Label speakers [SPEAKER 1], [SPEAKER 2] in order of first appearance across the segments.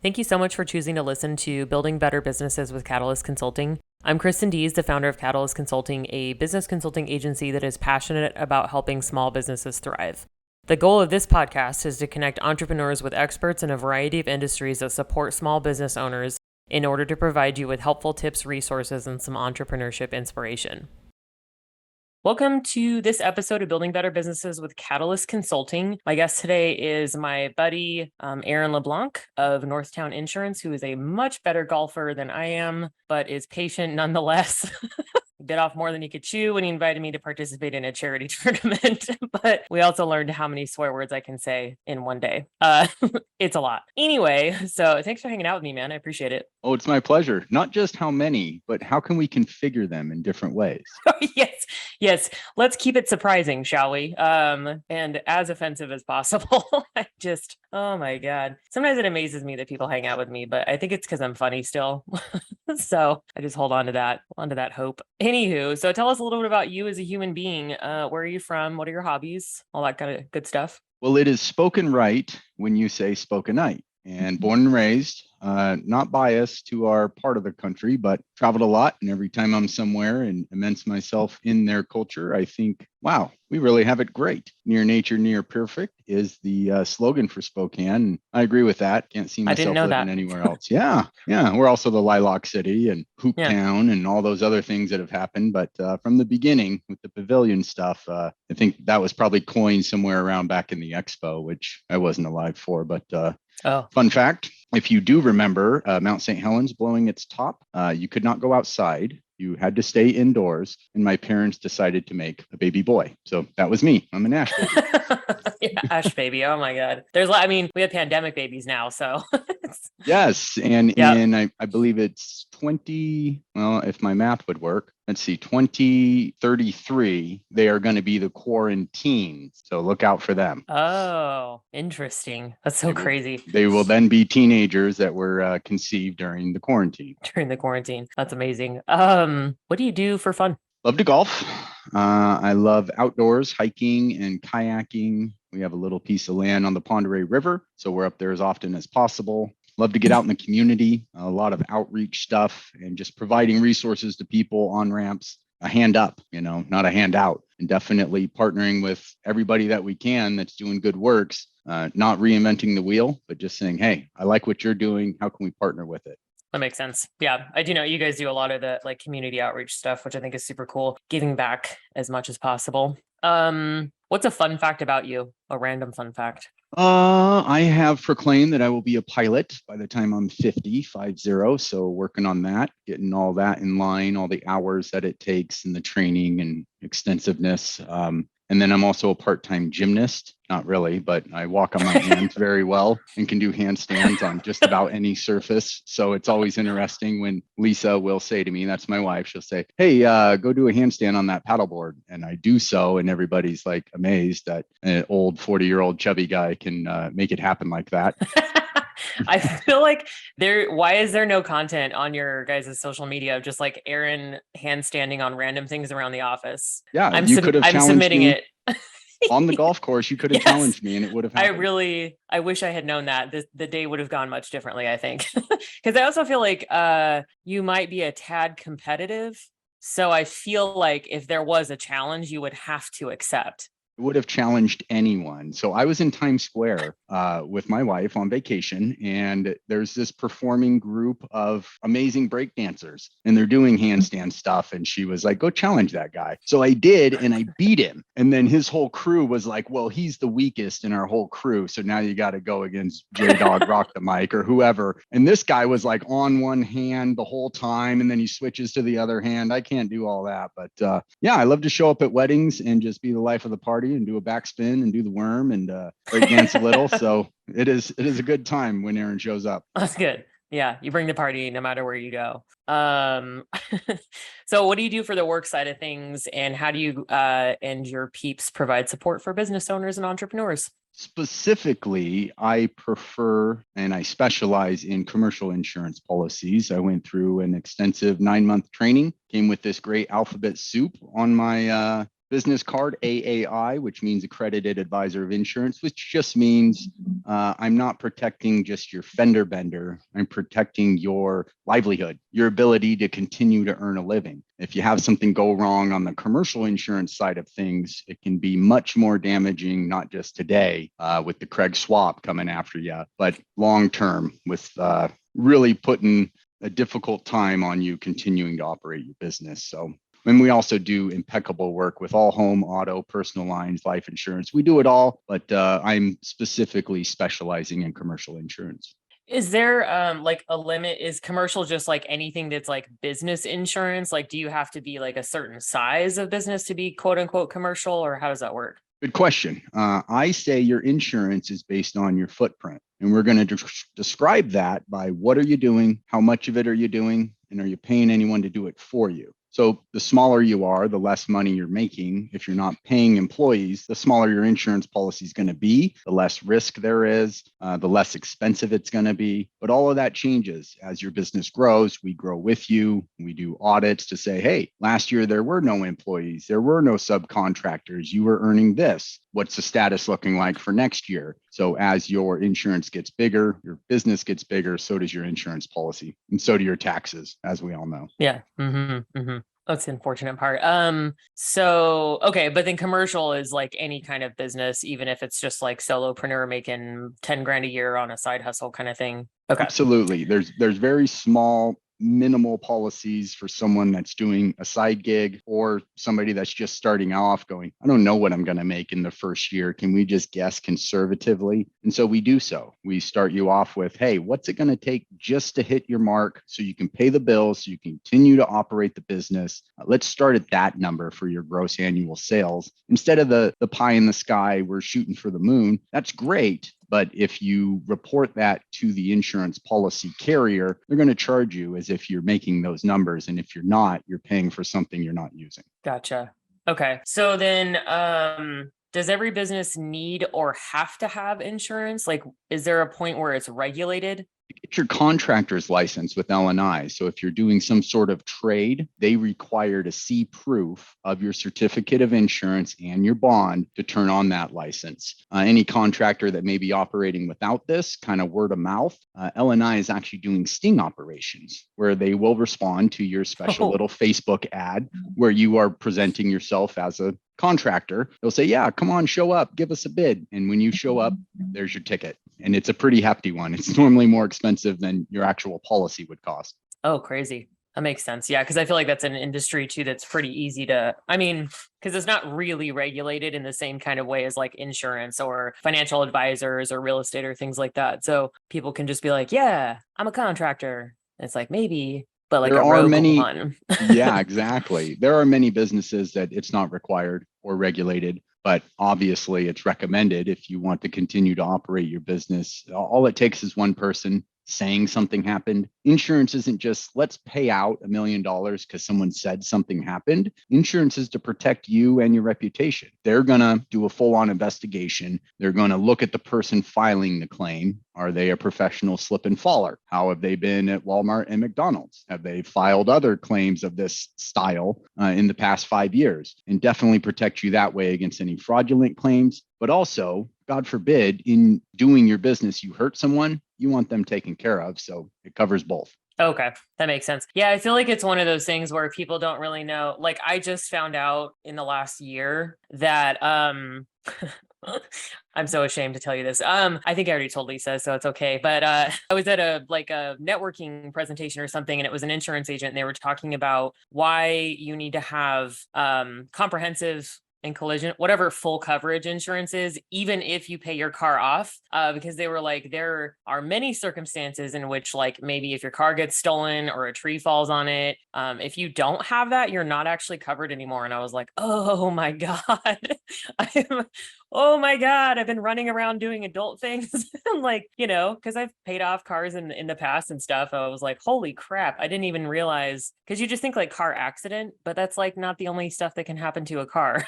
[SPEAKER 1] Thank you so much for choosing to listen to Building Better Businesses with Catalyst Consulting. I'm Kristen Dees, the founder of Catalyst Consulting, a business consulting agency that is passionate about helping small businesses thrive. The goal of this podcast is to connect entrepreneurs with experts in a variety of industries that support small business owners in order to provide you with helpful tips, resources, and some entrepreneurship inspiration. Welcome to this episode of Building Better Businesses with Catalyst Consulting. My guest today is my buddy, Aaron LeBlanc of Northtown Insurance, who is a much better golfer than I am, but is patient nonetheless. Bit off more than he could chew when he invited me to participate in a charity tournament. But we also learned how many swear words I can say in one day. It's a lot. Anyway, so thanks for hanging out with me, man. I appreciate it.
[SPEAKER 2] Oh, it's my pleasure. Not just how many, but how can we configure them in different ways?
[SPEAKER 1] Yes. Let's keep it surprising, shall we? And as offensive as possible. Oh my God. Sometimes it amazes me that people hang out with me, but I think it's because I'm funny still. So I just hold on to that hope. Anywho, so tell us a little bit about you as a human being. Where are you from? What are your hobbies? All that kind of good stuff.
[SPEAKER 2] Well, it is spoken right when you say spoken night. And born and raised, not biased to our part of the country, but traveled a lot. And every time I'm somewhere and immerse myself in their culture, I think, wow, we really have it great. Near nature, near perfect is the slogan for Spokane. I agree with that. Can't see myself living anywhere else. Yeah. We're also the Lilac City and Hoop Town and all those other things that have happened. But from the beginning with the pavilion stuff, I think that was probably coined somewhere around back in the Expo, which I wasn't alive for. But fun fact, if you do remember Mount St. Helens blowing its top, you could not go outside. You had to stay indoors. And my parents decided to make a baby boy. So that was me. I'm an Ash baby.
[SPEAKER 1] Ash baby. Oh my God. We have pandemic babies now. So
[SPEAKER 2] yes. And I believe it's 20, well, if my math would work, let's see, 2033, they are going to be the quarantine. So look out for them.
[SPEAKER 1] Oh, interesting. That's so crazy.
[SPEAKER 2] They will then be teenagers that were conceived during the quarantine.
[SPEAKER 1] That's amazing. What do you do for fun?
[SPEAKER 2] Love to golf. I love outdoors, hiking and kayaking. We have a little piece of land on the Ponderay River, so we're up there as often as possible. Love to get out in the community, a lot of outreach stuff and just providing resources to people on ramps, a hand up, not a hand out, and definitely partnering with everybody that we can that's doing good works, not reinventing the wheel, but just saying, hey, I like what you're doing. How can we partner with it?
[SPEAKER 1] That makes sense. Yeah. I do know you guys do a lot of the community outreach stuff, which I think is super cool. Giving back as much as possible. What's a fun fact about you? A random fun fact.
[SPEAKER 2] I have proclaimed that I will be a pilot by the time I'm 50. So working on that, getting all that in line, all the hours that it takes and the training and extensiveness. And then I'm also a part-time gymnast. Not really, but I walk on my hands very well and can do handstands on just about any surface. So it's always interesting when Lisa will say to me, that's my wife, she'll say, hey, go do a handstand on that paddleboard. And I do so. And everybody's like amazed that an old 40-year-old chubby guy can make it happen like that.
[SPEAKER 1] I feel like why is there no content on your guys' social media of just like Aaron handstanding on random things around the office?
[SPEAKER 2] Yeah, I'm submitting it. On the golf course, you could have challenged me and it would have happened.
[SPEAKER 1] I wish I had known that. The day would have gone much differently, I think. Because I also feel like you might be a tad competitive. So I feel like if there was a challenge, you would have to accept.
[SPEAKER 2] Would have challenged anyone. So I was in Times Square with my wife on vacation, and there's this performing group of amazing break dancers, and they're doing handstand stuff. And she was like, go challenge that guy. So I did, and I beat him. And then his whole crew was like, well, he's the weakest in our whole crew. So now you got to go against J-Dog Rock the Mic or whoever. And this guy was like on one hand the whole time, and then he switches to the other hand. I can't do all that. But I love to show up at weddings and just be the life of the party and do a backspin and do the worm and break dance a little. So it is a good time when Aaron shows up.
[SPEAKER 1] That's good. Yeah, you bring the party no matter where you go. So what do you do for the work side of things, and how do you and your peeps provide support for business owners and entrepreneurs?
[SPEAKER 2] Specifically, I prefer and I specialize in commercial insurance policies. I went through an extensive 9-month training, came with this great alphabet soup on my business card, AAI, which means Accredited Advisor of Insurance, which just means I'm not protecting just your fender bender. I'm protecting your livelihood, your ability to continue to earn a living. If you have something go wrong on the commercial insurance side of things, it can be much more damaging, not just today with the Craig swap coming after you, but long term with really putting a difficult time on you continuing to operate your business. So, and we also do impeccable work with all home, auto, personal lines, life insurance. We do it all, but I'm specifically specializing in commercial insurance.
[SPEAKER 1] Is there like a limit? Is commercial just like anything that's like business insurance? Like, do you have to be like a certain size of business to be quote unquote commercial, or how does that work?
[SPEAKER 2] Good question. I say your insurance is based on your footprint, and we're going to describe that by what are you doing, how much of it are you doing, and are you paying anyone to do it for you? So the smaller you are, the less money you're making. If you're not paying employees, the smaller your insurance policy is going to be, the less risk there is, the less expensive it's going to be. But all of that changes as your business grows. We grow with you. We do audits to say, hey, last year there were no employees. There were no subcontractors. You were earning this. What's the status looking like for next year? So as your insurance gets bigger, your business gets bigger, so does your insurance policy. And so do your taxes, as we all know.
[SPEAKER 1] Yeah. That's the unfortunate part. So okay, but then commercial is like any kind of business, even if it's just like solopreneur making 10 grand a year on a side hustle kind of thing. Okay.
[SPEAKER 2] Absolutely. There's very small, minimal policies for someone that's doing a side gig or somebody that's just starting off going, I don't know what I'm going to make in the first year. Can we just guess conservatively? And so we do so. We start you off with, hey, what's it going to take just to hit your mark so you can pay the bills, so you can continue to operate the business? Let's start at that number for your gross annual sales. Instead of the pie in the sky, we're shooting for the moon. That's great. But if you report that to the insurance policy carrier, they're going to charge you as if you're making those numbers. And if you're not, you're paying for something you're not using.
[SPEAKER 1] Gotcha. Okay. So then, does every business need or have to have insurance? Like, is there a point where it's regulated?
[SPEAKER 2] Get your contractor's license with L&I. So if you're doing some sort of trade, they require to see proof of your certificate of insurance and your bond to turn on that license. Any contractor that may be operating without this, kind of word of mouth, L&I is actually doing sting operations where they will respond to your special little Facebook ad where you are presenting yourself as a contractor. They'll say, yeah, come on, show up, give us a bid. And when you show up, there's your ticket. And it's a pretty hefty one. It's normally more expensive than your actual policy would cost.
[SPEAKER 1] Oh, crazy. That makes sense. Yeah. Cause I feel like that's an industry too that's pretty easy to, I mean, because it's not really regulated in the same kind of way as like insurance or financial advisors or real estate or things like that. So people can just be like, yeah, I'm a contractor. And it's like, maybe, but like
[SPEAKER 2] there
[SPEAKER 1] a
[SPEAKER 2] are
[SPEAKER 1] rogue
[SPEAKER 2] many
[SPEAKER 1] one.
[SPEAKER 2] Yeah, exactly. There are many businesses that it's not required or regulated, but obviously it's recommended if you want to continue to operate your business. All it takes is one person saying something happened. Insurance isn't just let's pay out $1 million because someone said something happened. Insurance is to protect you and your reputation. They're going to do a full-on investigation. They're going to look at the person filing the claim. Are they a professional slip and faller? How have they been at Walmart and McDonald's? Have they filed other claims of this style in the past 5 years? And definitely protect you that way against any fraudulent claims. But also, God forbid, in doing your business, you hurt someone, you want them taken care of. So it covers both.
[SPEAKER 1] Okay, that makes sense. Yeah, I feel like it's one of those things where people don't really know. Like I just found out in the last year that I'm so ashamed to tell you this. I think I already told Lisa, so it's okay. But I was at a networking presentation or something, and it was an insurance agent, and they were talking about why you need to have comprehensive and collision, whatever full coverage insurance is, even if you pay your car off, because they were like, there are many circumstances in which, like, maybe if your car gets stolen or a tree falls on it, if you don't have that, you're not actually covered anymore. And I was like, oh my God, oh my God, I've been running around doing adult things. Like, because I've paid off cars in the past and stuff. I was like, holy crap, I didn't even realize, because you just think like car accident, but that's like not the only stuff that can happen to a car.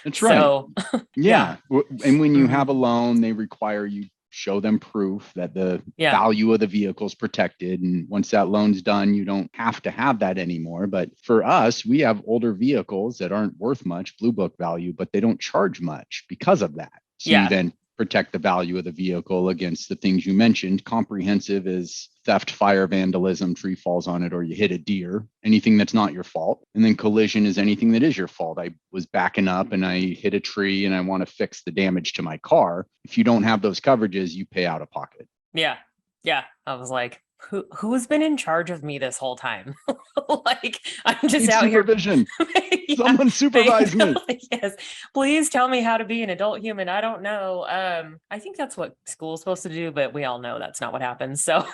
[SPEAKER 2] That's right.
[SPEAKER 1] So,
[SPEAKER 2] yeah. And when you have a loan, they require you show them proof that the
[SPEAKER 1] Yeah.
[SPEAKER 2] value of the vehicle is protected. And once that loan's done, you don't have to have that anymore. But for us, we have older vehicles that aren't worth much, blue book value, but they don't charge much because of that. So you
[SPEAKER 1] Yeah.
[SPEAKER 2] then protect the value of the vehicle against the things you mentioned. Comprehensive is theft, fire, vandalism, tree falls on it, or you hit a deer, anything that's not your fault. And then collision is anything that is your fault. I was backing up and I hit a tree and I want to fix the damage to my car. If you don't have those coverages, you pay out of pocket.
[SPEAKER 1] Yeah. Yeah. I was like, who's been in charge of me this whole time? Like, I'm just
[SPEAKER 2] Need
[SPEAKER 1] out
[SPEAKER 2] supervision.
[SPEAKER 1] here. Yeah,
[SPEAKER 2] Someone supervise me.
[SPEAKER 1] Yes. Please tell me how to be an adult human. I don't know. I think that's what school's supposed to do, but we all know that's not what happens. So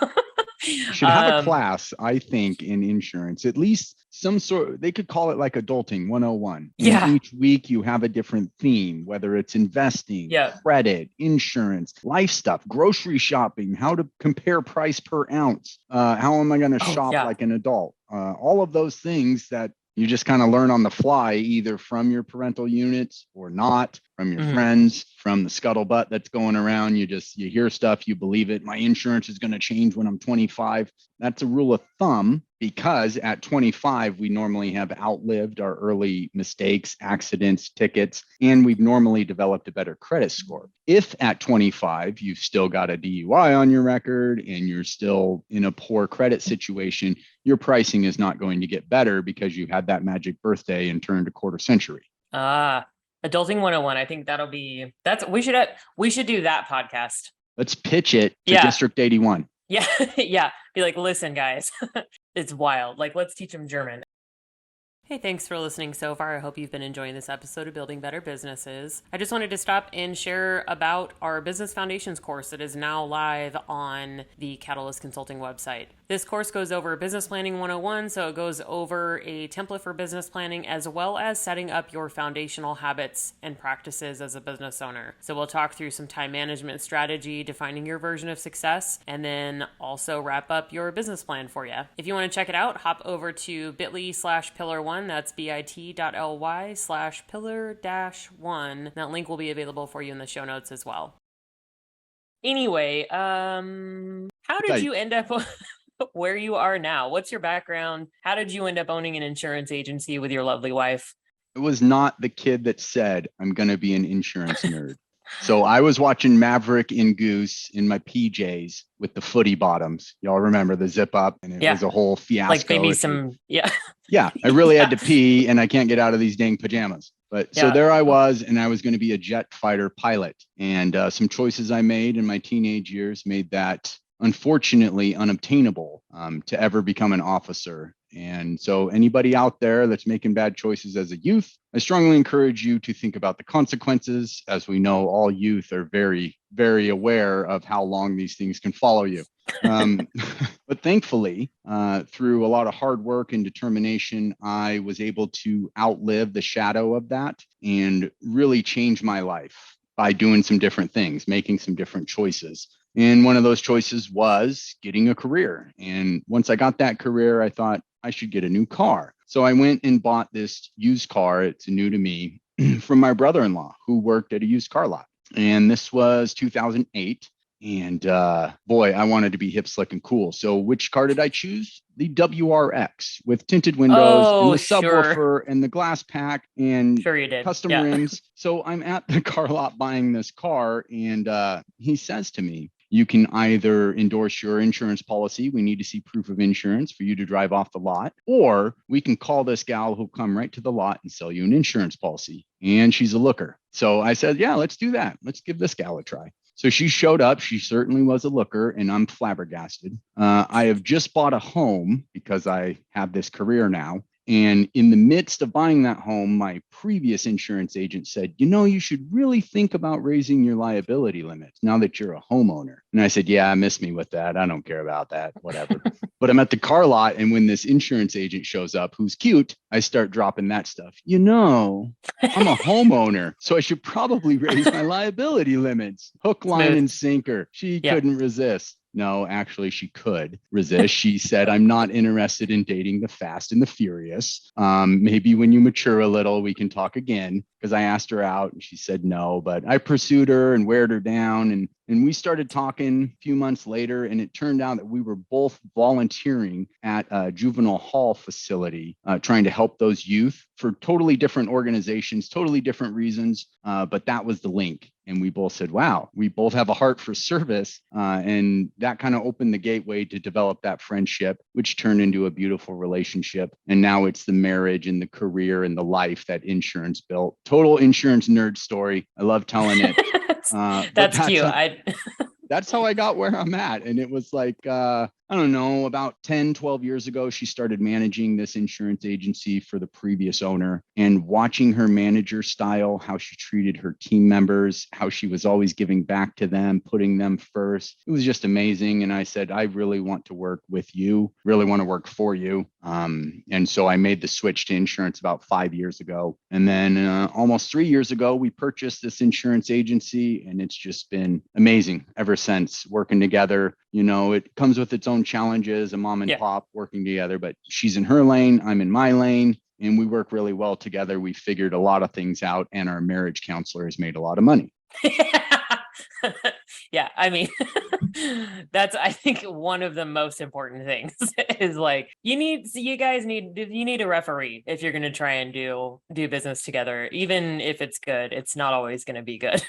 [SPEAKER 2] You should have a class, I think, in insurance, at least some sort, they could call it like adulting 101.
[SPEAKER 1] Yeah.
[SPEAKER 2] And each week you have a different theme, whether it's investing,
[SPEAKER 1] Yeah.
[SPEAKER 2] credit, insurance, life stuff, grocery shopping, how to compare price per ounce. How am I going to shop like an adult? All of those things that you just kind of learn on the fly, either from your parental units or not, from your friends, from the scuttlebutt that's going around. You hear stuff, you believe it. My insurance is going to change when I'm 25. That's a rule of thumb, because at 25, we normally have outlived our early mistakes, accidents, tickets, and we've normally developed a better credit score. If at 25, you've still got a DUI on your record and you're still in a poor credit situation, your pricing is not going to get better because you had that magic birthday and turned a quarter century.
[SPEAKER 1] Adulting 101. I think we should do that podcast.
[SPEAKER 2] Let's pitch it to District 81.
[SPEAKER 1] Yeah. Yeah. Be like, listen, guys, it's wild. Like, let's teach them German. Hey, thanks for listening so far. I hope you've been enjoying this episode of Building Better Businesses. I just wanted to stop and share about our Business Foundations course that is now live on the Catalyst Consulting website. This course goes over Business Planning 101, so it goes over a template for business planning as well as setting up your foundational habits and practices as a business owner. So we'll talk through some time management strategy, defining your version of success, and then also wrap up your business plan for you. If you want to check it out, hop over to bit.ly/pillar1. That's bit.ly/pillar-1. That link will be available for you in the show notes as well. Anyway, how did you end up where you are now? What's your background? How did you end up owning an insurance agency with your lovely wife?
[SPEAKER 2] It was not the kid that said, I'm going to be an insurance nerd. So I was watching Maverick and Goose in my PJs with the footy bottoms. Y'all remember the zip up, and it was a whole fiasco.
[SPEAKER 1] Like maybe some,
[SPEAKER 2] Yeah, I really had to pee and I can't get out of these dang pajamas. But so there I was, and I was going to be a jet fighter pilot. And some choices I made in my teenage years made that unfortunately unobtainable to ever become an officer. And so anybody out there that's making bad choices as a youth, I strongly encourage you to think about the consequences. As we know, all youth are very, very aware of how long these things can follow you. But thankfully, through a lot of hard work and determination, I was able to outlive the shadow of that and really change my life by doing some different things, making some different choices. And one of those choices was getting a career. And once I got that career, I thought I should get a new car. So I went and bought this used car. It's new to me from my brother-in-law who worked at a used car lot. And this was 2008. And boy, I wanted to be hip, slick, and cool. So which car did I choose? The WRX with tinted windows and the subwoofer and the glass pack and custom rims. So I'm at the car lot buying this car, and he says to me, you can either endorse your insurance policy. We need to see proof of insurance for you to drive off the lot, or we can call this gal who'll come right to the lot and sell you an insurance policy. And she's a looker. So I said, yeah, let's do that. Let's give this gal a try. So she showed up. She certainly was a looker, and I'm flabbergasted. I have just bought a home because I have this career now. And in the midst of buying that home, my previous insurance agent said, you should really think about raising your liability limits now that you're a homeowner. And I said, yeah, miss me with that. I don't care about that, whatever. But I'm at the car lot, and when this insurance agent shows up, who's cute, I start dropping that stuff. I'm a homeowner, so I should probably raise my liability limits. Hook, line, and sinker. She couldn't resist. No, actually, she could resist. She said, I'm not interested in dating the fast and the furious. Maybe when you mature a little, we can talk again. Because I asked her out and she said no, but I pursued her and weared her down. And we started talking a few months later. And it turned out that we were both volunteering at a juvenile hall facility, trying to help those youth for totally different organizations, totally different reasons. But that was the link. And we both said, wow, we both have a heart for service. And that kind of opened the gateway to develop that friendship, which turned into a beautiful relationship. And now it's the marriage and the career and the life that insurance built. Total insurance nerd story. I love telling it.
[SPEAKER 1] That's cute.
[SPEAKER 2] That's how I got where I'm at. And it was like, I don't know, about 10, 12 years ago, she started managing this insurance agency for the previous owner, and watching her manager style, how she treated her team members, how she was always giving back to them, putting them first. It was just amazing. And I said, I really want to work with you, really want to work for you. And so I made the switch to insurance about 5 years ago. And then almost 3 years ago, we purchased this insurance agency, and it's just been amazing ever since, working together. You know, it comes with its own challenges, a mom and pop working together, but she's in her lane, I'm in my lane, and we work really well together. We figured a lot of things out, and our marriage counselor has made a lot of money.
[SPEAKER 1] Yeah, I mean, that's, I think, one of the most important things is like, you need a referee if you're going to try and do business together. Even if it's good, it's not always going to be good.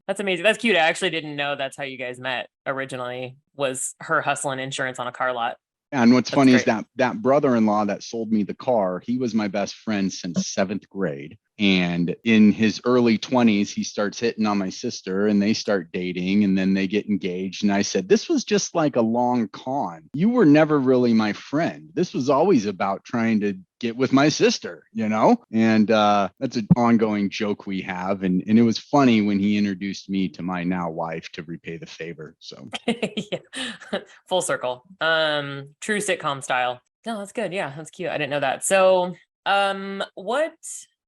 [SPEAKER 1] That's amazing. That's cute. I actually didn't know that's how you guys met originally, was her hustling insurance on a car lot.
[SPEAKER 2] And what's funny is that brother-in-law that sold me the car, he was my best friend since 7th grade. And in his early 20s, he starts hitting on my sister, and they start dating, and then they get engaged. And I said, this was just like a long con. You were never really my friend. This was always about trying to get with my sister, you know? And that's an ongoing joke we have. And it was funny when he introduced me to my now wife to repay the favor. So
[SPEAKER 1] yeah. Full circle. True sitcom style. No, that's good. Yeah, that's cute. I didn't know that. So what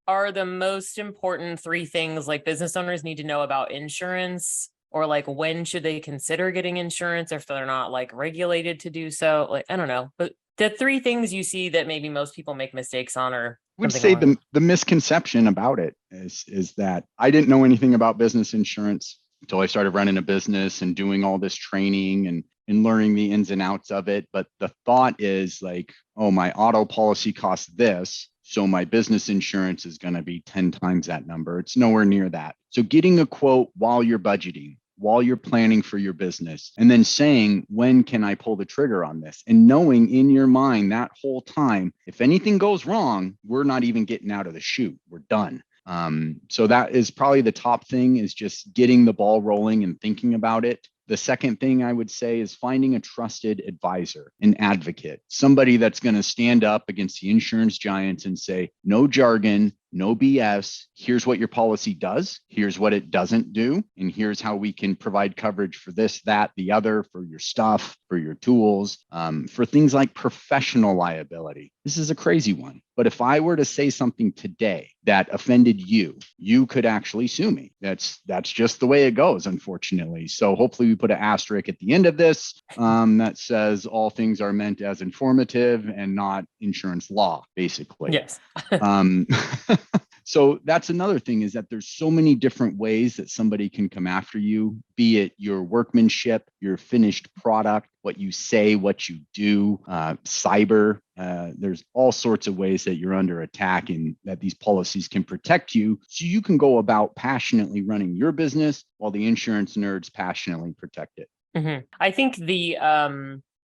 [SPEAKER 1] are the most important 3 things like business owners need to know about insurance, or like when should they consider getting insurance if they're not like regulated to do so? Like, I don't know, but the 3 things you see that maybe most people make mistakes on, or
[SPEAKER 2] I would say the misconception about it is that I didn't know anything about business insurance until I started running a business and doing all this training and learning the ins and outs of it. But the thought is like, oh, my auto policy costs this, so my business insurance is going to be 10 times that number. It's nowhere near that. So getting a quote while you're budgeting, while you're planning for your business, and then saying, when can I pull the trigger on this? And knowing in your mind that whole time, if anything goes wrong, we're not even getting out of the chute. We're done. So that is probably the top thing, is just getting the ball rolling and thinking about it. The second thing I would say is finding a trusted advisor, an advocate, somebody that's going to stand up against the insurance giants and say, no jargon, no BS. Here's what your policy does. Here's what it doesn't do. And here's how we can provide coverage for this, that, the other, for your stuff, for your tools, for things like professional liability. This is a crazy one. But if I were to say something today that offended you, you could actually sue me. That's just the way it goes, unfortunately. So hopefully we put an asterisk at the end of this that says all things are meant as informative and not insurance law, basically.
[SPEAKER 1] Yes.
[SPEAKER 2] So that's another thing, is that there's so many different ways that somebody can come after you, be it your workmanship, your finished product, what you say, what you do, cyber. There's all sorts of ways that you're under attack, and that these policies can protect you, so you can go about passionately running your business while the insurance nerds passionately protect it.
[SPEAKER 1] Mm-hmm. I think the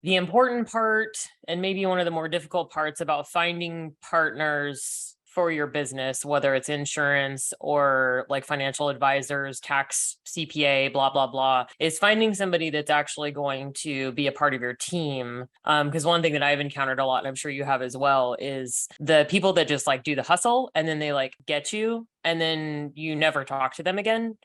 [SPEAKER 1] important part, and maybe one of the more difficult parts about finding partners for your business, whether it's insurance or like financial advisors, tax, CPA, blah, blah, blah, is finding somebody that's actually going to be a part of your team. Because one thing that I've encountered a lot, and I'm sure you have as well, is the people that just like do the hustle, and then they like get you and then you never talk to them again.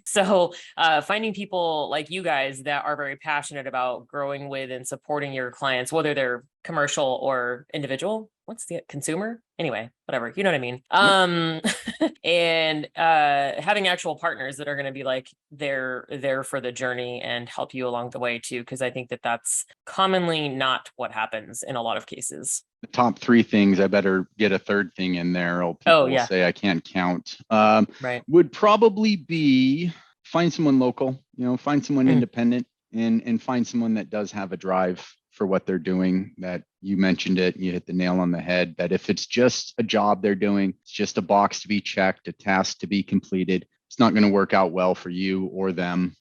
[SPEAKER 1] So finding people like you guys that are very passionate about growing with and supporting your clients, whether they're commercial or individual, what's the consumer? Anyway, whatever, you know what I mean? And having actual partners that are going to be like they're there for the journey and help you along the way too, because I think that that's commonly not what happens in a lot of cases.
[SPEAKER 2] The top three things, I better get a third thing in there, or people
[SPEAKER 1] Oh
[SPEAKER 2] will
[SPEAKER 1] yeah,
[SPEAKER 2] say I can't count.
[SPEAKER 1] right.
[SPEAKER 2] Would probably be find someone local, find someone
[SPEAKER 1] Mm.
[SPEAKER 2] independent, and find someone that does have a drive for what they're doing. That you mentioned it, you hit the nail on the head, that if it's just a job they're doing, it's just a box to be checked, a task to be completed, it's not going to work out well for you or them.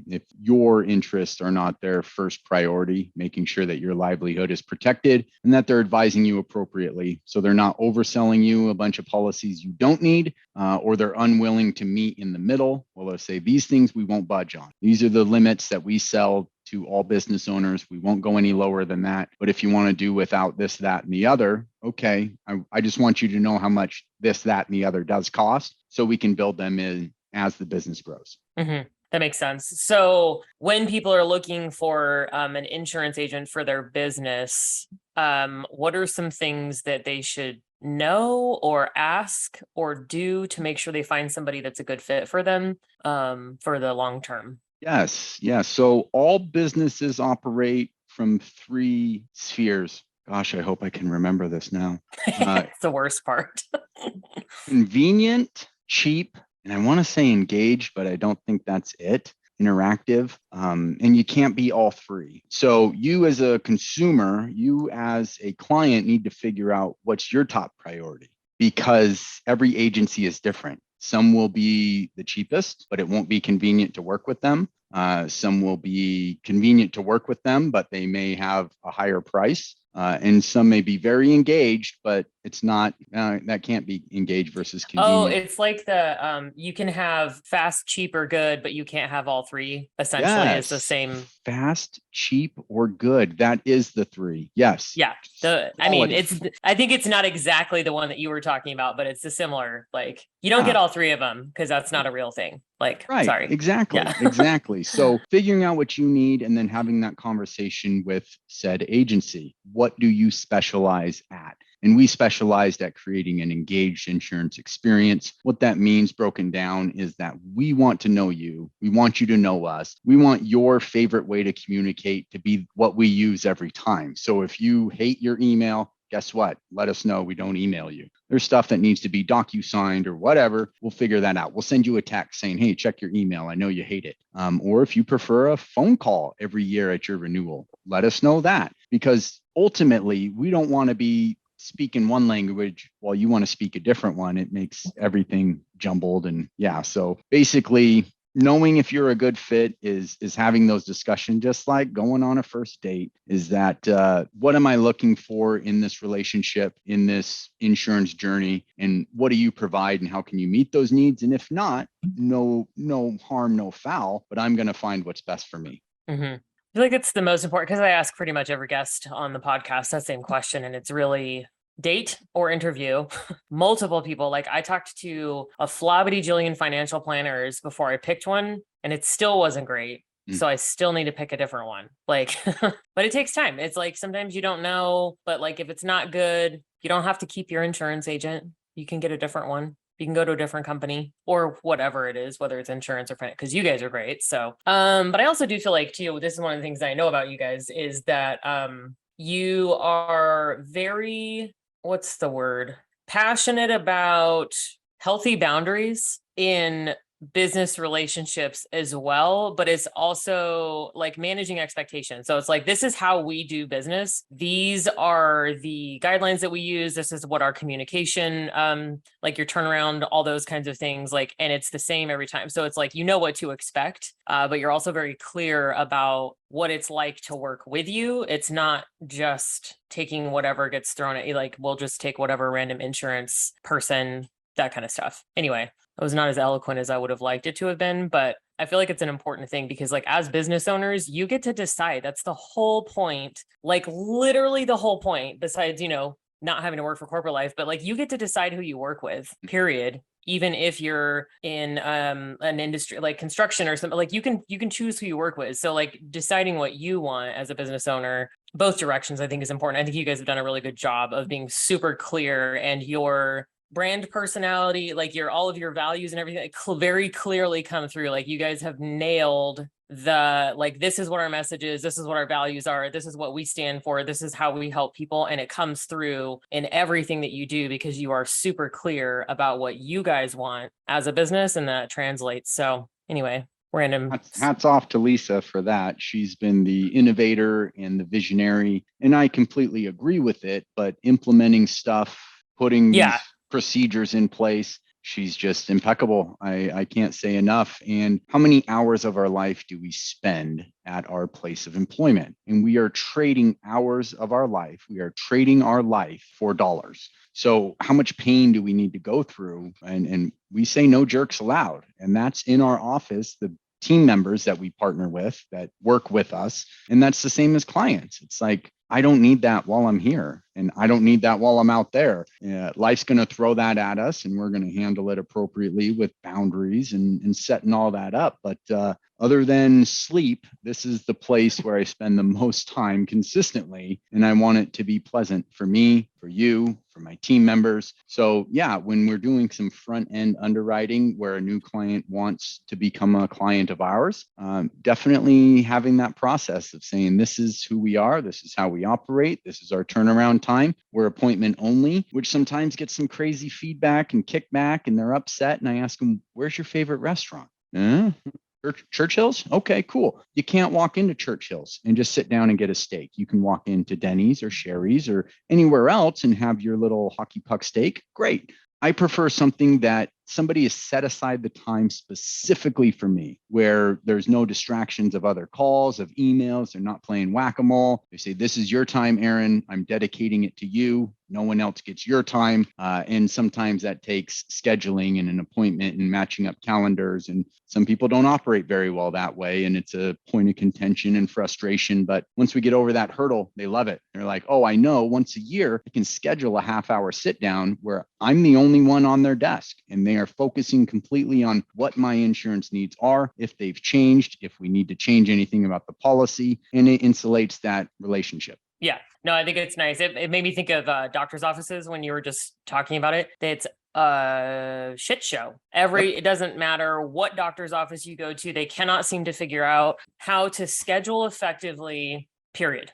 [SPEAKER 2] If your interests are not their first priority, making sure that your livelihood is protected and that they're advising you appropriately. So they're not overselling you a bunch of policies you don't need, or they're unwilling to meet in the middle. Well, they'll say these things we won't budge on. These are the limits that we sell to all business owners. We won't go any lower than that. But if you want to do without this, that, and the other, okay, I just want you to know how much this, that, and the other does cost so we can build them in as the business grows.
[SPEAKER 1] Mm-hmm. That makes sense. So when people are looking for an insurance agent for their business, what are some things that they should know or ask or do to make sure they find somebody that's a good fit for them for the long term?
[SPEAKER 2] Yes. So all businesses operate from three spheres. Gosh, I hope I can remember this now.
[SPEAKER 1] It's the worst part.
[SPEAKER 2] Convenient, cheap, and I want to say engaged, but I don't think that's it. Interactive, and you can't be all three. So you as a consumer, you as a client need to figure out what's your top priority, because every agency is different. Some will be the cheapest, but it won't be convenient to work with them. Some will be convenient to work with them, but they may have a higher price. And some may be very engaged, but it's not, that can't be engaged versus
[SPEAKER 1] Oh,
[SPEAKER 2] convenient.
[SPEAKER 1] it's like the you can have fast, cheap, or good, but you can't have all three, essentially, is the
[SPEAKER 2] Yes.
[SPEAKER 1] same.
[SPEAKER 2] Fast, cheap, or good. That is the three. Yes.
[SPEAKER 1] Yeah. I mean,
[SPEAKER 2] Quality.
[SPEAKER 1] I think it's not exactly the one that you were talking about, but it's a similar, like, you don't get
[SPEAKER 2] Yeah.
[SPEAKER 1] all three of them because that's not a real thing. Like,
[SPEAKER 2] Right.
[SPEAKER 1] sorry.
[SPEAKER 2] Exactly.
[SPEAKER 1] Yeah.
[SPEAKER 2] Exactly. So figuring out what you need and then having that conversation with said agency. What do you specialize at? And we specialized at creating an engaged insurance experience. What that means broken down is that we want to know you. We want you to know us. We want your favorite way to communicate to be what we use every time. So if you hate your email, guess what? Let us know. We don't email you. There's stuff that needs to be docu-signed or whatever. We'll figure that out. We'll send you a text saying, hey, check your email. I know you hate it. Or if you prefer a phone call every year at your renewal, let us know that, because ultimately we don't want to be speaking one language while you want to speak a different one. It makes everything jumbled. And yeah, so basically knowing if you're a good fit is having those discussions, just like going on a first date. Is that what am I looking for in this relationship, in this insurance journey, and what do you provide, and how can you meet those needs? And if not, no harm, no foul, but I'm going to find what's best for me.
[SPEAKER 1] Mm-hmm. I feel like it's the most important because I ask pretty much every guest on the podcast that same question, and it's really date or interview multiple people. Like I talked to a flobbity jillion financial planners before I picked one, and it still wasn't great. So I still need to pick a different one. Like, but it takes time. It's like sometimes you don't know, but like if it's not good, you don't have to keep your insurance agent. You can get a different one. You can go to a different company or whatever it is, whether it's insurance or finance, because you guys are great. So, but I also do feel like too, this is one of the things that I know about you guys is that you are very, what's the word? Passionate about healthy boundaries in business relationships as well, but it's also like managing expectations. So it's like, this is how we do business. These are the guidelines that we use. This is what our communication, like your turnaround, all those kinds of things, like, and it's the same every time. So it's like, you know what to expect, but you're also very clear about what it's like to work with you. It's not just taking whatever gets thrown at you. Like, we'll just take whatever random insurance person, that kind of stuff. Anyway, it was not as eloquent as I would have liked it to have been, but I feel like it's an important thing because like as business owners, you get to decide. That's the whole point, like literally the whole point, besides, not having to work for corporate life, but like you get to decide who you work with, period. Even if you're in an industry like construction or something, like you can choose who you work with. So like deciding what you want as a business owner, both directions, I think is important. I think you guys have done a really good job of being super clear, and your brand personality, like your all of your values and everything very clearly come through. Like you guys have nailed the like, this is what our message is, this is what our values are, this is what we stand for, this is how we help people, and it comes through in everything that you do because you are super clear about what you guys want as a business, and that translates. So anyway, random.
[SPEAKER 2] Hats off to Lisa for that. She's been the innovator and the visionary, and I completely agree with it. But implementing stuff, putting these procedures in place, she's just impeccable. I can't say enough. And how many hours of our life do we spend at our place of employment? And we are trading hours of our life. We are trading our life for dollars. So how much pain do we need to go through? And we say no jerks allowed. And that's in our office, the team members that we partner with that work with us. And that's the same as clients. It's like, I don't need that while I'm here, and I don't need that while I'm out there. Life's going to throw that at us, and we're going to handle it appropriately with boundaries and setting all that up. But other than sleep, this is the place where I spend the most time consistently, and I want it to be pleasant for me, for you, for my team members. So yeah, when we're doing some front end underwriting where a new client wants to become a client of ours, definitely having that process of saying, this is who we are, this is how we operate, this is our turnaround time, we're appointment only, which sometimes gets some crazy feedback and kickback, and they're upset. And I ask them, where's your favorite restaurant? Churchill's? Okay, cool. You can't walk into Churchill's and just sit down and get a steak. You can walk into Denny's or Sherry's or anywhere else and have your little hockey puck steak. Great. I prefer something that somebody has set aside the time specifically for me, where there's no distractions of other calls, of emails. They're not playing whack-a-mole. They say, this is your time, Aaron. I'm dedicating it to you. No one else gets your time. And sometimes that takes scheduling and an appointment and matching up calendars. And some people don't operate very well that way. And it's a point of contention and frustration. But once we get over that hurdle, they love it. They're like, oh, I know once a year, I can schedule a half-hour sit down where I'm the only one on their desk, and they are focusing completely on what my insurance needs are, if they've changed, if we need to change anything about the policy, and it insulates that relationship.
[SPEAKER 1] Yeah, no, I think it's nice. It made me think of doctor's offices when you were just talking about it. It's a shit show. It doesn't matter what doctor's office you go to, they cannot seem to figure out how to schedule effectively, period.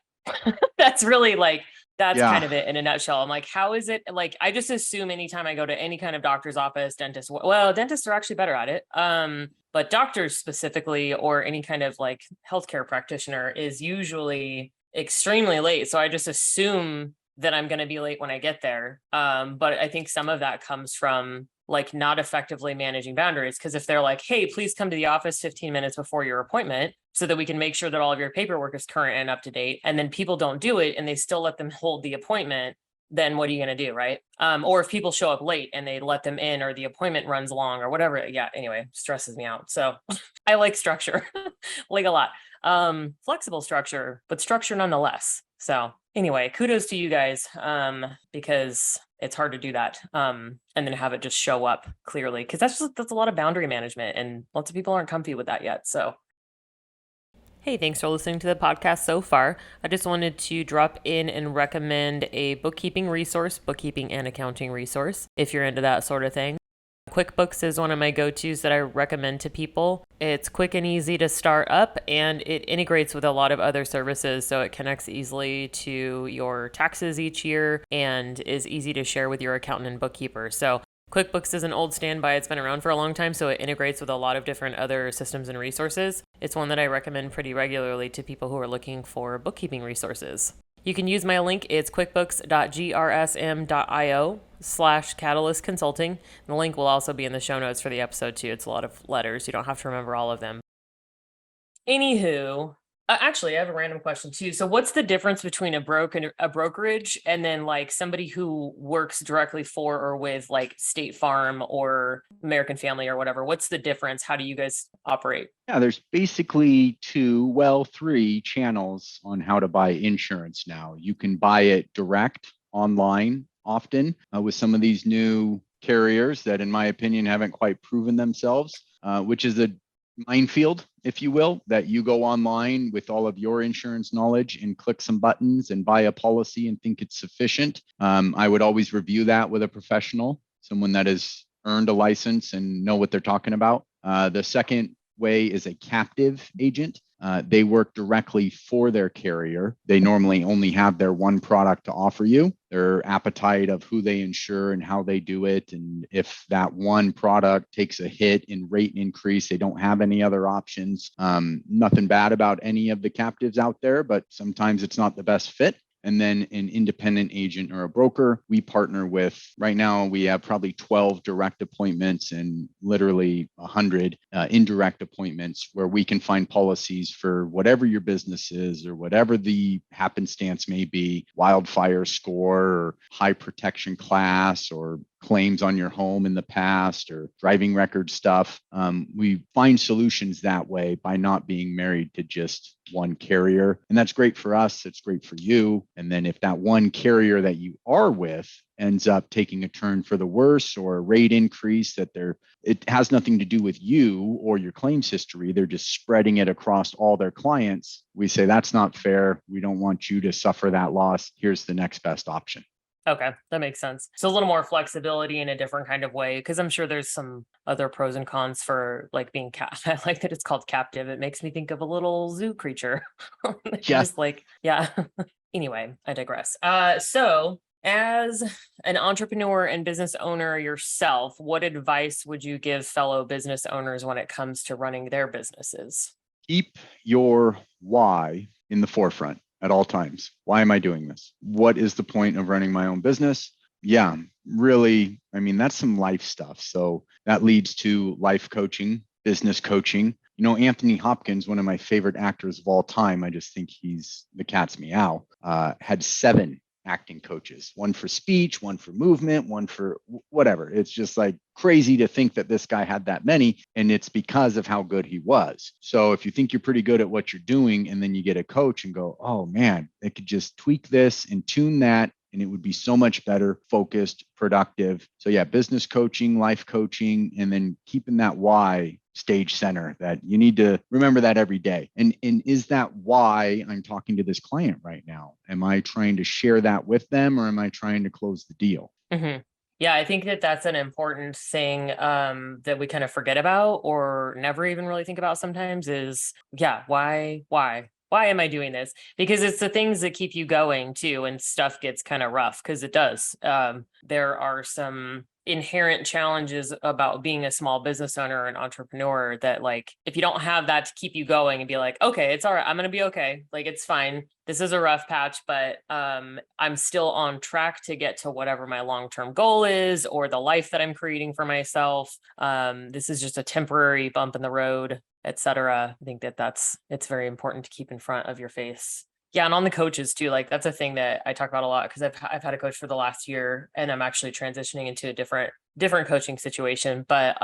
[SPEAKER 1] That's really like, that's kind of it in a nutshell. I'm like, how is it? Like, I just assume anytime I go to any kind of doctor's office, dentist, well, dentists are actually better at it. But doctors specifically, or any kind of like healthcare practitioner, is usually extremely late. So I just assume that I'm going to be late when I get there. But I think some of that comes from like not effectively managing boundaries. Because if they're like, hey, please come to the office 15 minutes before your appointment so that we can make sure that all of your paperwork is current and up to date, and then people don't do it and they still let them hold the appointment, then what are you going to do, right? Or if people show up late and they let them in, or the appointment runs long or whatever. Yeah, anyway, stresses me out. So I like structure, like a lot. Flexible structure, but structure nonetheless. So anyway, kudos to you guys, because it's hard to do that, and then have it just show up clearly, because that's a lot of boundary management, and lots of people aren't comfy with that yet. So hey, thanks for listening to the podcast so far. I just wanted to drop in and recommend a bookkeeping resource, bookkeeping and accounting resource, if you're into that sort of thing. QuickBooks is one of my go-tos that I recommend to people. It's quick and easy to start up, and it integrates with a lot of other services, so it connects easily to your taxes each year and is easy to share with your accountant and bookkeeper. So QuickBooks is an old standby. It's been around for a long time, so it integrates with a lot of different other systems and resources. It's one that I recommend pretty regularly to people who are looking for bookkeeping resources. You can use my link. It's quickbooks.grsm.io/Catalyst Consulting. The link will also be in the show notes for the episode too. It's a lot of letters. You don't have to remember all of them. Anywho, actually, I have a random question too. So what's the difference between a brokerage and then like somebody who works directly for or with like State Farm or American Family or whatever? What's the difference? How do you guys operate?
[SPEAKER 2] Yeah, there's basically three channels on how to buy insurance now. You can buy it direct online often with some of these new carriers that, in my opinion, haven't quite proven themselves, which is a minefield, if you will, that you go online with all of your insurance knowledge and click some buttons and buy a policy and think it's sufficient. I would always review that with a professional, someone that has earned a license and know what they're talking about. The second way is a captive agent. They work directly for their carrier. They normally only have their one product to offer you. Their appetite of who they insure and how they do it. And if that one product takes a hit in rate increase, they don't have any other options. Nothing bad about any of the captives out there, but sometimes it's not the best fit. And then an independent agent or a broker, we partner with. Right now, we have probably 12 direct appointments and literally 100 indirect appointments where we can find policies for whatever your business is or whatever the happenstance may be, wildfire score or high protection class or claims on your home in the past or driving record stuff. We find solutions that way by not being married to just one carrier. And that's great for us. It's great for you. And then if that one carrier that you are with ends up taking a turn for the worse or a rate increase it has nothing to do with you or your claims history. They're just spreading it across all their clients. We say, that's not fair. We don't want you to suffer that loss. Here's the next best option.
[SPEAKER 1] Okay, that makes sense. So a little more flexibility in a different kind of way, because I'm sure there's some other pros and cons for like being I like that it's called captive. It makes me think of a little zoo creature. Just like, yeah. Anyway, I digress. So as an entrepreneur and business owner yourself, what advice would you give fellow business owners when it comes to running their businesses?
[SPEAKER 2] Keep your why in the forefront at all times. Why am I doing this? What is the point of running my own business? Yeah, really, I mean, that's some life stuff. So that leads to life coaching, business coaching. You know, Anthony Hopkins, one of my favorite actors of all time, I just think he's the cat's meow, had 7 acting coaches, one for speech, one for movement, one for whatever. It's just like crazy to think that this guy had that many, and it's because of how good he was. So if you think you're pretty good at what you're doing and then you get a coach and go, oh man, they could just tweak this and tune that and it would be so much better, focused, productive. So yeah, business coaching, life coaching, and then keeping that why stage center, that you need to remember that every day. And is that why I'm talking to this client right now? Am I trying to share that with them or am I trying to close the deal?
[SPEAKER 1] Mm-hmm. Yeah, I think that that's an important thing that we kind of forget about or never even really think about sometimes is, yeah, why am I doing this? Because it's the things that keep you going too, and stuff gets kind of rough, because it does. There are some inherent challenges about being a small business owner or an entrepreneur that, like, if you don't have that to keep you going and be like, okay, it's all right, I'm going to be okay. Like, it's fine. This is a rough patch, but I'm still on track to get to whatever my long-term goal is or the life that I'm creating for myself. This is just a temporary bump in the road, etc. I think that it's very important to keep in front of your face. Yeah, and on the coaches too, like that's a thing that I talk about a lot, because I've had a coach for the last year and I'm actually transitioning into a different coaching situation. But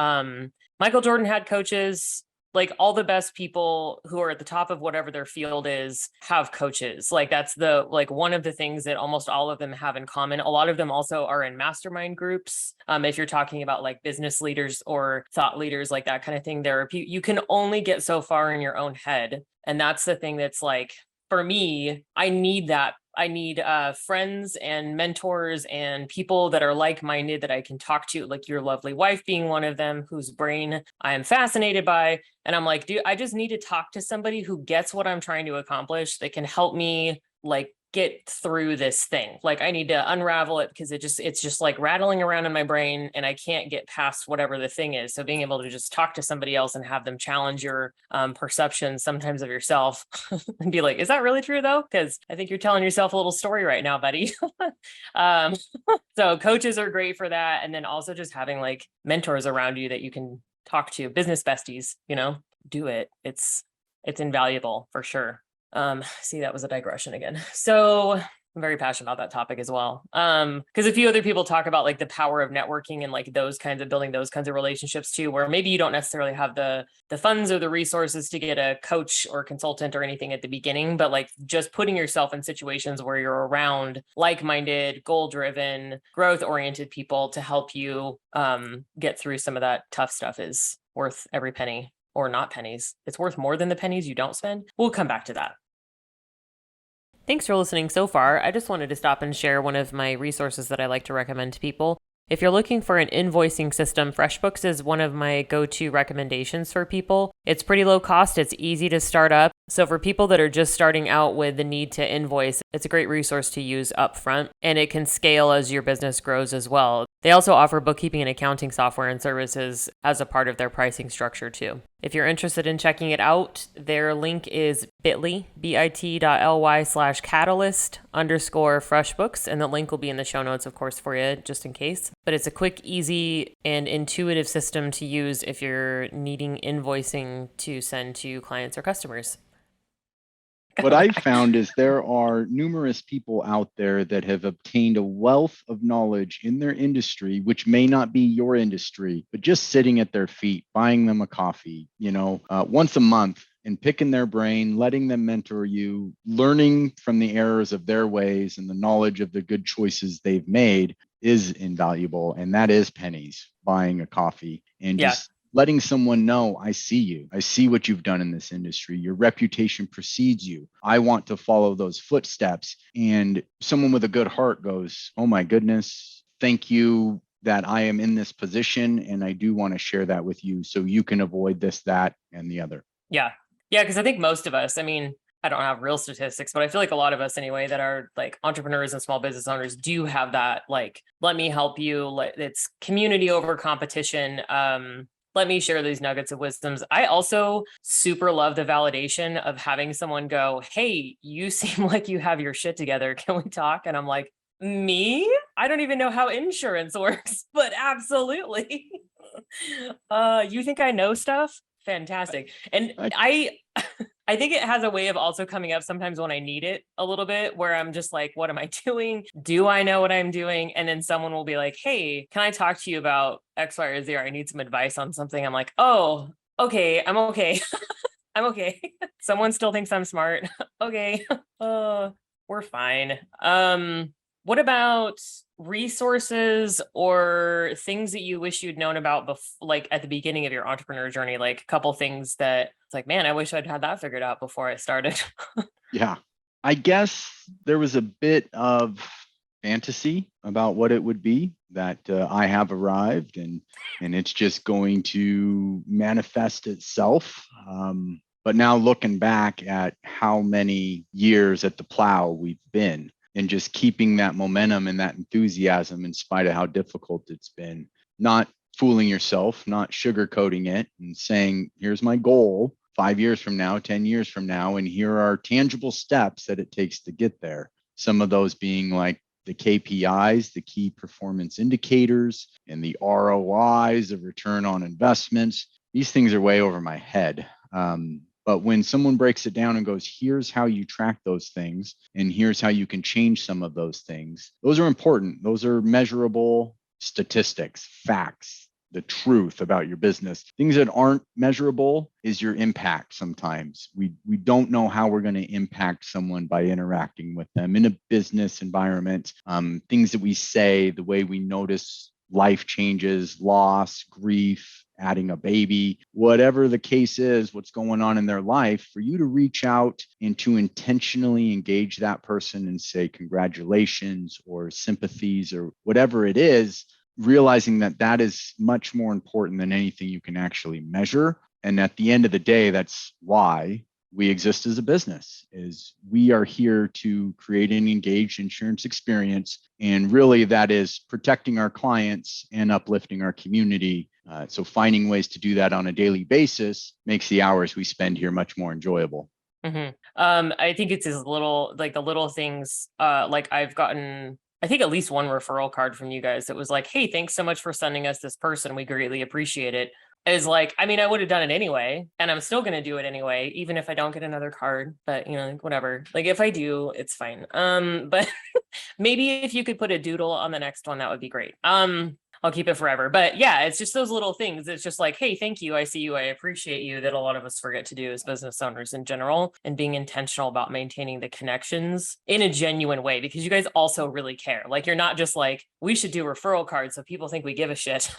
[SPEAKER 1] Michael Jordan had coaches. Like, all the best people who are at the top of whatever their field is have coaches. Like, that's one of the things that almost all of them have in common. A lot of them also are in mastermind groups. If you're talking about like business leaders or thought leaders, like that kind of thing, you can only get so far in your own head. And that's the thing that's like, for me, I need that. I need friends and mentors and people that are like-minded that I can talk to, like your lovely wife being one of them, whose brain I am fascinated by. And I'm like, dude, I just need to talk to somebody who gets what I'm trying to accomplish, that can help me like get through this thing. Like, I need to unravel it because it's just like rattling around in my brain and I can't get past whatever the thing is. So being able to just talk to somebody else and have them challenge your perceptions sometimes of yourself and be like, is that really true though? Because I think you're telling yourself a little story right now, buddy. So coaches are great for that. And then also just having like mentors around you that you can talk to, business besties, do it. It's invaluable for sure. See, that was a digression again. So I'm very passionate about that topic as well. Because a few other people talk about like the power of networking and like those kinds of building those kinds of relationships too, where maybe you don't necessarily have the funds or the resources to get a coach or consultant or anything at the beginning, but like just putting yourself in situations where you're around like-minded, goal-driven, growth-oriented people to help you get through some of that tough stuff is worth every penny, or not pennies. It's worth more than the pennies you don't spend. We'll come back to that. Thanks for listening so far. I just wanted to stop and share one of my resources that I like to recommend to people. If you're looking for an invoicing system, FreshBooks is one of my go-to recommendations for people. It's pretty low cost, it's easy to start up. So for people that are just starting out with the need to invoice, it's a great resource to use up front, and it can scale as your business grows as well. They also offer bookkeeping and accounting software and services as a part of their pricing structure too. If you're interested in checking it out, their link is bit.ly/catalyst_FreshBooks, and the link will be in the show notes, of course, for you, just in case. But it's a quick, easy, and intuitive system to use if you're needing invoicing to send to clients or customers.
[SPEAKER 2] What I've found is there are numerous people out there that have obtained a wealth of knowledge in their industry, which may not be your industry, but just sitting at their feet, buying them a coffee, once a month, and picking their brain, letting them mentor you, learning from the errors of their ways and the knowledge of the good choices they've made is invaluable. And that is pennies, buying a coffee and just letting someone know, I see you. I see what you've done in this industry. Your reputation precedes you. I want to follow those footsteps. And someone with a good heart goes, oh my goodness, thank you that I am in this position. And I do want to share that with you so you can avoid this, that, and the other.
[SPEAKER 1] Yeah. Yeah. Because I think most of us, I mean, I don't have real statistics, but I feel like a lot of us anyway that are like entrepreneurs and small business owners do have that, like, let me help you. It's community over competition. Let me share these nuggets of wisdoms. I also super love the validation of having someone go, hey, you seem like you have your shit together. Can we talk? And I'm like, me? I don't even know how insurance works, but absolutely. You think I know stuff? Fantastic. And I think it has a way of also coming up sometimes when I need it a little bit, where I'm just like, what am I doing? Do I know what I'm doing? And then someone will be like, hey, can I talk to you about X, Y, or Z? Or I need some advice on something. I'm like, oh, okay, I'm okay. I'm okay. Someone still thinks I'm smart. Okay. We're fine. What about resources or things that you wish you'd known about like at the beginning of your entrepreneur journey? Like a couple things that it's like, man, I wish I'd had that figured out before I started.
[SPEAKER 2] Yeah. I guess there was a bit of fantasy about what it would be that I have arrived, and it's just going to manifest itself. But now looking back at how many years at the plow we've been, and just keeping that momentum and that enthusiasm in spite of how difficult it's been, not fooling yourself, not sugarcoating it and saying, here's my goal 5 years from now, 10 years from now, and here are tangible steps that it takes to get there. Some of those being like the KPIs, the key performance indicators, and the ROIs, the return on investments. These things are way over my head. But when someone breaks it down and goes, here's how you track those things, and here's how you can change some of those things, those are important. Those are measurable statistics, facts, the truth about your business. Things that aren't measurable is your impact sometimes. We don't know how we're going to impact someone by interacting with them in a business environment. Things that we say, the way we notice life changes, loss, grief, adding a baby, whatever the case is, what's going on in their life, for you to reach out and to intentionally engage that person and say congratulations or sympathies or whatever it is, realizing that that is much more important than anything you can actually measure. And at the end of the day, that's why we exist as a business, is we are here to create an engaged insurance experience. And really that is protecting our clients and uplifting our community. So finding ways to do that on a daily basis makes the hours we spend here much more enjoyable.
[SPEAKER 1] Mm-hmm. I think it's as little, like the little things, like I've gotten, I think at least one referral card from you guys that was like, hey, thanks so much for sending us this person. We greatly appreciate it. is like, I mean, I would have done it anyway, and I'm still going to do it anyway, even if I don't get another card, but like, whatever. Like if I do, it's fine. But maybe if you could put a doodle on the next one, that would be great. I'll keep it forever. But yeah, it's just those little things. It's just like, hey, thank you. I see you. I appreciate you, that a lot of us forget to do as business owners in general, and being intentional about maintaining the connections in a genuine way, because you guys also really care. Like, you're not just like, we should do referral cards so people think we give a shit.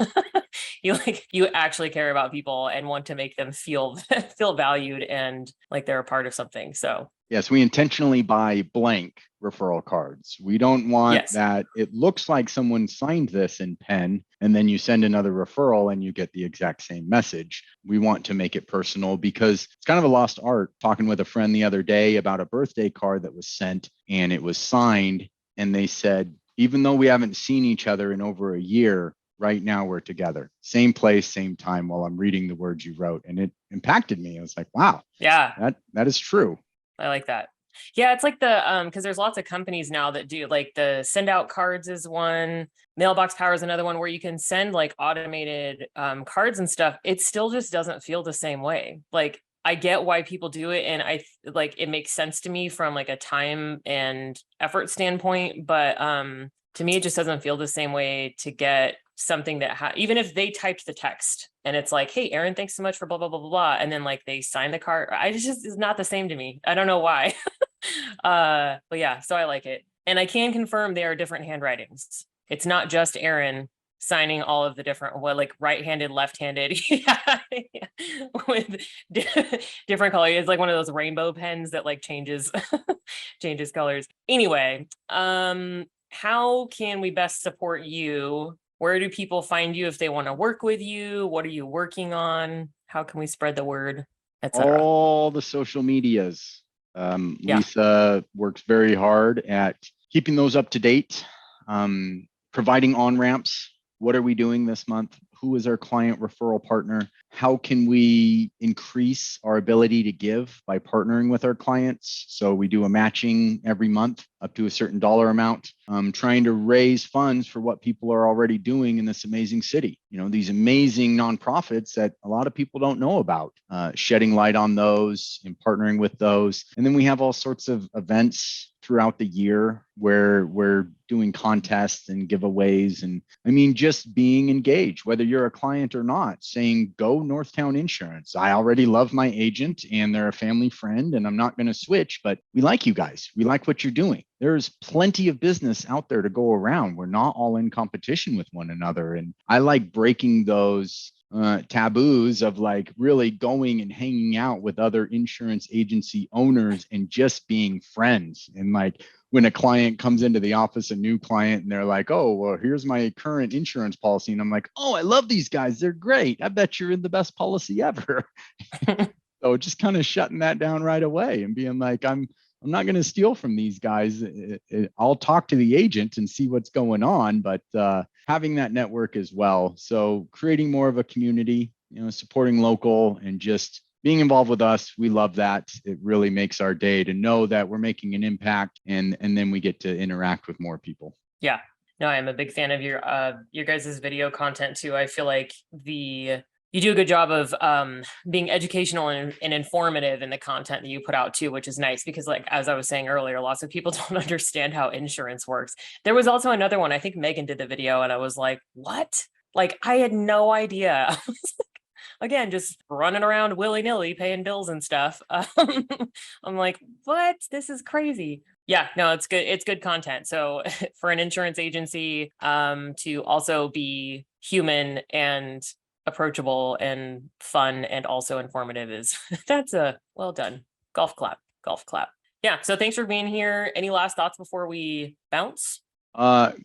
[SPEAKER 1] You actually care about people and want to make them feel valued and like they're a part of something. So
[SPEAKER 2] Yes, we intentionally buy blank referral cards. We don't want
[SPEAKER 1] yes.
[SPEAKER 2] that it looks like someone signed this in pen and then you send another referral and you get the exact same message. We want to make it personal because it's kind of a lost art. Talking with a friend the other day about a birthday card that was sent and it was signed, and they said, even though we haven't seen each other in over a year, right now we're together. Same place, same time, while I'm reading the words you wrote. And it impacted me. I was like, wow,
[SPEAKER 1] Yeah,
[SPEAKER 2] that is true.
[SPEAKER 1] I like that. Yeah, it's like the because there's lots of companies now that do, like, the send out cards is one, mailbox power is another one, where you can send like automated cards and stuff. It still just doesn't feel the same way. Like, I get why people do it, and like, it makes sense to me from like a time and effort standpoint, but to me it just doesn't feel the same way to get something that even if they typed the text and it's like, hey Aaron, thanks so much for blah blah blah blah blah, and then like they sign the card. I just It's not the same to me. I don't know why. But yeah, so I like it. And I can confirm there are different handwritings. It's not just Aaron signing all of the different, well, like right-handed, left-handed, yeah, with different colors. It's like one of those rainbow pens that like changes changes colors. Anyway, how can we best support you? Where do people find you if they want to work with you? What are you working on? How can we spread the word, etc.?
[SPEAKER 2] All the social medias.
[SPEAKER 1] Yeah.
[SPEAKER 2] Lisa works very hard at keeping those up to date, providing on ramps. What are we doing this month? Who is our client referral partner? How can we increase our ability to give by partnering with our clients? So we do a matching every month up to a certain dollar amount, trying to raise funds for what people are already doing in this amazing city. These amazing nonprofits that a lot of people don't know about, shedding light on those and partnering with those. And then we have all sorts of events throughout the year where we're doing contests and giveaways. And I mean, just being engaged, whether you're a client or not, saying, go Northtown Insurance. I already love my agent and they're a family friend and I'm not going to switch, but we like you guys. We like what you're doing. There's plenty of business out there to go around. We're not all in competition with one another. And I like breaking those taboos of like really going and hanging out with other insurance agency owners and just being friends. And like, when a client comes into the office, a new client, and they're like, oh, well, here's my current insurance policy. And I'm like, oh, I love these guys. They're great. I bet you're in the best policy ever. So just kind of shutting that down right away and being like, I'm not going to steal from these guys. I'll talk to the agent and see what's going on, but having that network as well. So creating more of a community, supporting local and just being involved with us. We love that. It really makes our day to know that we're making an impact, and then we get to interact with more people.
[SPEAKER 1] Yeah. No, I'm a big fan of your guys' video content too. I feel like you do a good job of being educational and informative in the content that you put out too, which is nice because, like, as I was saying earlier, lots of people don't understand how insurance works. There was also another one, I think Megan did the video, and I was like, what? Like, I had no idea. Again, just running around willy-nilly paying bills and stuff. I'm like, what? This is crazy. Yeah, no, it's good. It's good content. So for an insurance agency to also be human and approachable and fun and also informative is that's a well done. Golf clap. Golf clap. Yeah. So thanks for being here. Any last thoughts before we bounce?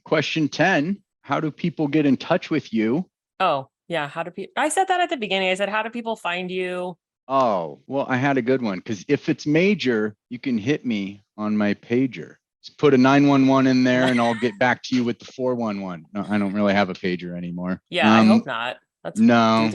[SPEAKER 2] Question 10. How do people get in touch with you?
[SPEAKER 1] Oh, yeah. How do people? I said that at the beginning. I said, how do people find you?
[SPEAKER 2] Oh, well, I had a good one because if it's major, you can hit me on my pager. Just put a 911 in there and I'll get back to you with the 411. No, I don't really have a pager anymore.
[SPEAKER 1] Yeah, I hope not.
[SPEAKER 2] No.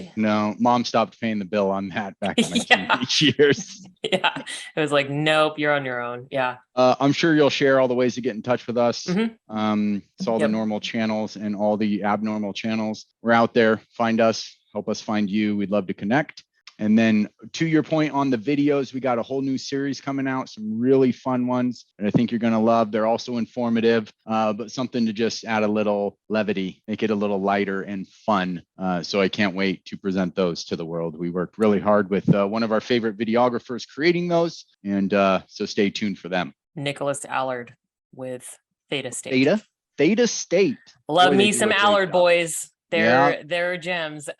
[SPEAKER 2] Mom stopped paying the bill on that back in my teenage years.
[SPEAKER 1] Yeah. It was like, nope, you're on your own. Yeah.
[SPEAKER 2] I'm sure you'll share all the ways to get in touch with us.
[SPEAKER 1] Mm-hmm.
[SPEAKER 2] It's all the normal channels and all the abnormal channels. We're out there. Find us. help us find you. We'd love to connect. And then to your point on the videos, we got a whole new series coming out, some really fun ones that I think you're going to love. They're also informative, but something to just add a little levity, make it a little lighter and fun. So I can't wait to present those to the world. We worked really hard with one of our favorite videographers creating those. And so stay tuned for them.
[SPEAKER 1] Nicholas Allard with Theta State.
[SPEAKER 2] Theta State.
[SPEAKER 1] Love me some Allard boys. They're gems.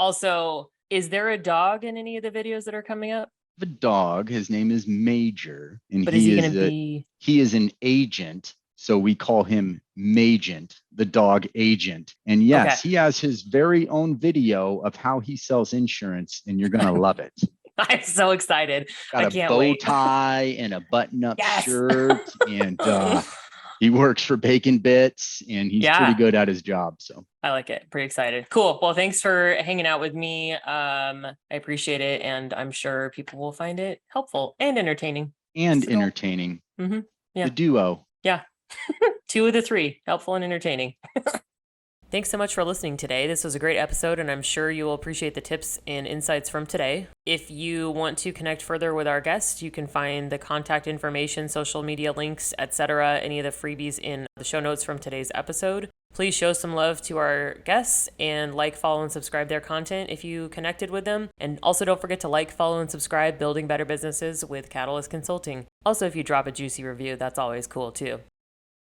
[SPEAKER 1] Also, is there a dog in any of the videos that are coming up?
[SPEAKER 2] The dog, his name is Major, and
[SPEAKER 1] but is he going to be?
[SPEAKER 2] He is an agent, so we call him Magent, the dog agent. And yes, He has his very own video of how he sells insurance, and you're gonna love it.
[SPEAKER 1] I'm so excited.
[SPEAKER 2] Got
[SPEAKER 1] I can't
[SPEAKER 2] bow
[SPEAKER 1] wait.
[SPEAKER 2] tie and a button-up shirt, and he works for Bacon Bits, and he's pretty good at his job. So
[SPEAKER 1] I like it. Pretty excited. Cool. Well, thanks for hanging out with me. I appreciate it, and I'm sure people will find it helpful and entertaining.
[SPEAKER 2] Mm-hmm. Yeah. The duo.
[SPEAKER 1] Yeah. 2 of the 3, helpful and entertaining. Thanks so much for listening today. This was a great episode, and I'm sure you will appreciate the tips and insights from today. If you want to connect further with our guests, you can find the contact information, social media links, etc., any of the freebies in the show notes from today's episode. Please show some love to our guests and like, follow, and subscribe their content if you connected with them. And also don't forget to like, follow, and subscribe Building Better Businesses with Catalyst Consulting. Also, if you drop a juicy review, that's always cool too.